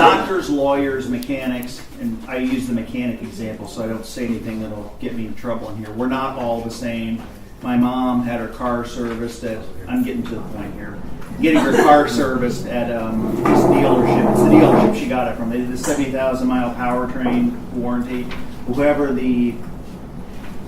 doctors, lawyers, mechanics, and I use the mechanic example so I don't say anything that'll get me in trouble in here. We're not all the same. My mom had her car serviced at, I'm getting to the point here, getting her car serviced at this dealership. It's the dealership she got it from. They did the 70,000 mile powertrain warranty. Whoever the,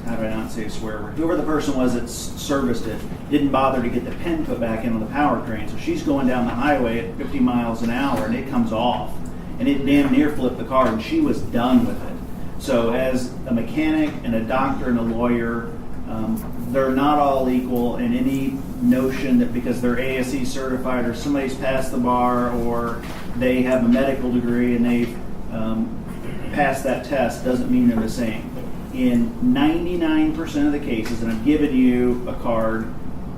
how do I not say a swear word? Whoever the person was that serviced it didn't bother to get the pin put back in on the powertrain. So she's going down the highway at 50 miles an hour and it comes off. And it damn near flipped the car and she was done with it. So as a mechanic and a doctor and a lawyer, they're not all equal, and any notion that because they're ASE certified or somebody's passed the bar or they have a medical degree and they've passed that test doesn't mean they're the same. In 99% of the cases, and I've given you a card,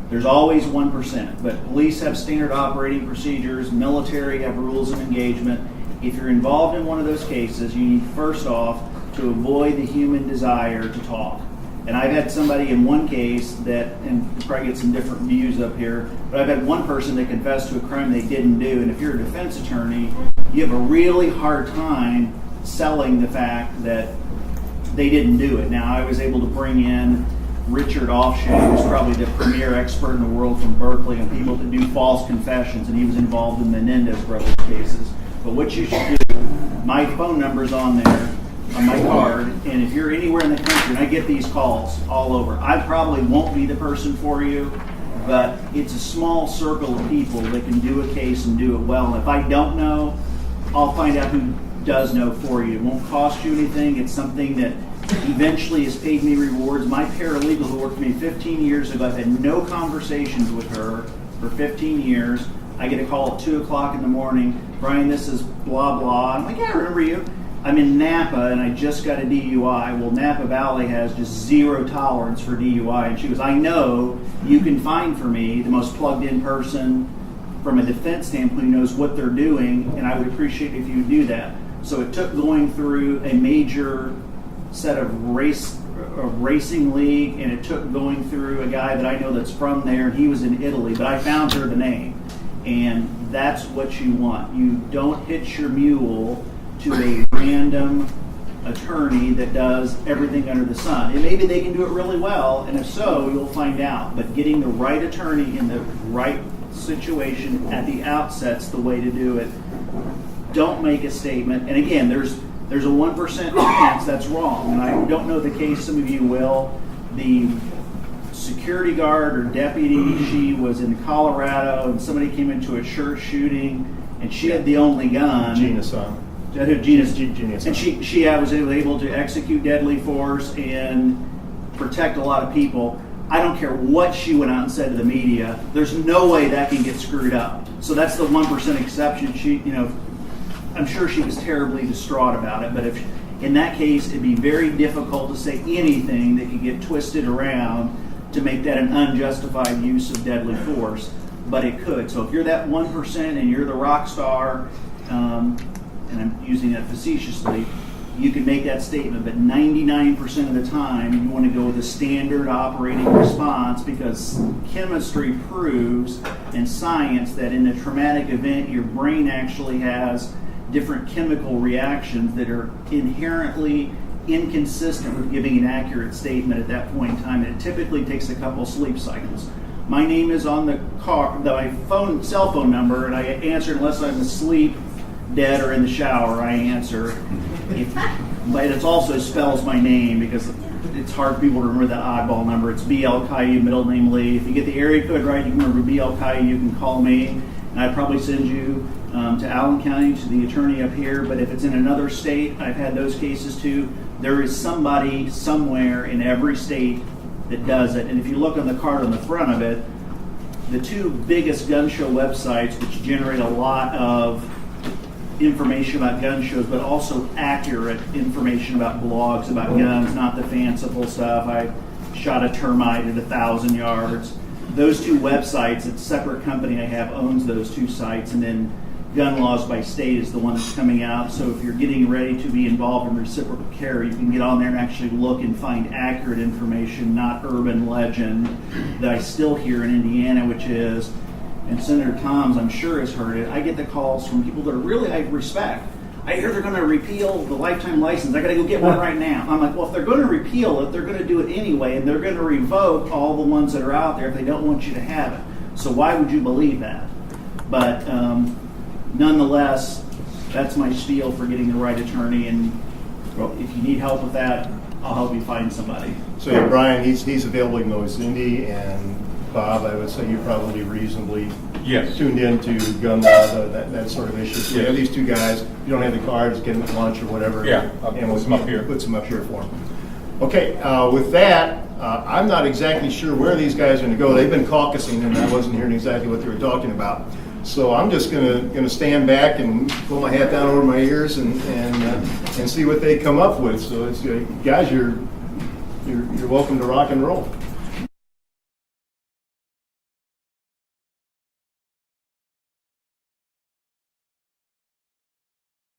there's always 1%, but police have standard operating procedures, military have rules of engagement. If you're involved in one of those cases, you need first off to avoid the human desire to talk. And I've had somebody in one case that, and we'll probably get some different views up here, but I've had one person that confessed to a crime they didn't do. And if you're a defense attorney, you have a really hard time selling the fact that they didn't do it. Now, I was able to bring in Richard Offshay, who's probably the premier expert in the world from Berkeley on people that do false confessions, and he was involved in Menendez brothers cases. But what you should do, my phone number's on there, on my card, and if you're anywhere in the country, and I get these calls all over, I probably won't be the person for you, but it's a small circle of people that can do a case and do it well. And if I don't know, I'll find out who does know for you. It won't cost you anything. It's something that eventually has paid me rewards. My paralegal who worked for me 15 years ago, I've had no conversations with her for 15 years. I get a call at 2 o'clock in the morning, Bryan, this is blah, blah. I'm like, yeah, I remember you. I'm in Napa and I just got a DUI. Well, Napa Valley has just zero tolerance for DUI. And she goes, I know you can find for me the most plugged in person from a defense standpoint who knows what they're doing, and I would appreciate if you would do that. So it took going through a major set of racing league, and it took going through a guy that I know that's from there, and he was in Italy, but I found her the name. And that's what you want. You don't hitch your mule to a random attorney that does everything under the sun. And maybe they can do it really well, and if so, you'll find out. But getting the right attorney in the right situation at the outset's the way to do it. Don't make a statement. And again, there's a 1% chance that's wrong. And I don't know the case, some of you will. The security guard or deputy, she was in Colorado, and somebody came into a church shooting, and she had the only gun. Gina's. And she was able to execute deadly force and protect a lot of people. I don't care what she went out and said to the media. There's no way that can get screwed up. So that's the 1% exception. I'm sure she was terribly distraught about it. But if in that case, it'd be very difficult to say anything that could get twisted around to make that an unjustified use of deadly force. But it could. So if you're that 1% and you're the rock star, and I'm using that facetiously, you can make that statement, but 99% of the time you want to go with a standard operating response, because chemistry proves and science that in a traumatic event your brain actually has different chemical reactions that are inherently inconsistent with giving an accurate statement at that point in time, and it typically takes a couple sleep cycles. My name is on the my cell phone number, and I answer unless I'm asleep, dead, or in the shower. I answer. But it also spells my name because it's hard for people to remember that oddball number. It's B.L. Ciyou, middle name Lee. If you get the area code right, you can remember B.L. Ciyou, you can call me, and I'd probably send you to Allen County, to the attorney up here. But if it's in another state, I've had those cases too. There is somebody somewhere in every state that does it. And if you look on the card on the front of it, the two biggest gun show websites, which generate a lot of information about gun shows, but also accurate information about blogs about guns, not the fanciful stuff. I shot a termite at 1,000 yards. Those two websites, it's a separate company I have owns those two sites, and then Gun Laws by State is the one that's coming out. So if you're getting ready to be involved in reciprocal carry, you can get on there and actually look and find accurate information, not urban legend that I still hear in Indiana, which is, and Senator Toms, I'm sure, has heard it. I get the calls from people that are really I respect. I hear they're going to repeal the lifetime license. I got to go get one right now. I'm like, well, if they're going to repeal it, they're going to do it anyway, and they're going to revoke all the ones that are out there if they don't want you to have it. So why would you believe that? But nonetheless, that's my spiel for getting the right attorney. And if you need help with that, I'll help you find somebody. So yeah, Bryan, he's available. You know, Cindy and Bob. I would say you're probably reasonably tuned into gun law, that sort of issue. So you have these two guys. If you don't have the cards, get them at lunch or whatever. Yeah, and put some up here. Put some up here for them. Okay, with that, I'm not exactly sure where these guys are going to go. They've been caucusing, and I wasn't hearing exactly what they were talking about. So I'm just gonna stand back and pull my hat down over my ears and see what they come up with. So it's guys, you're welcome to rock and roll.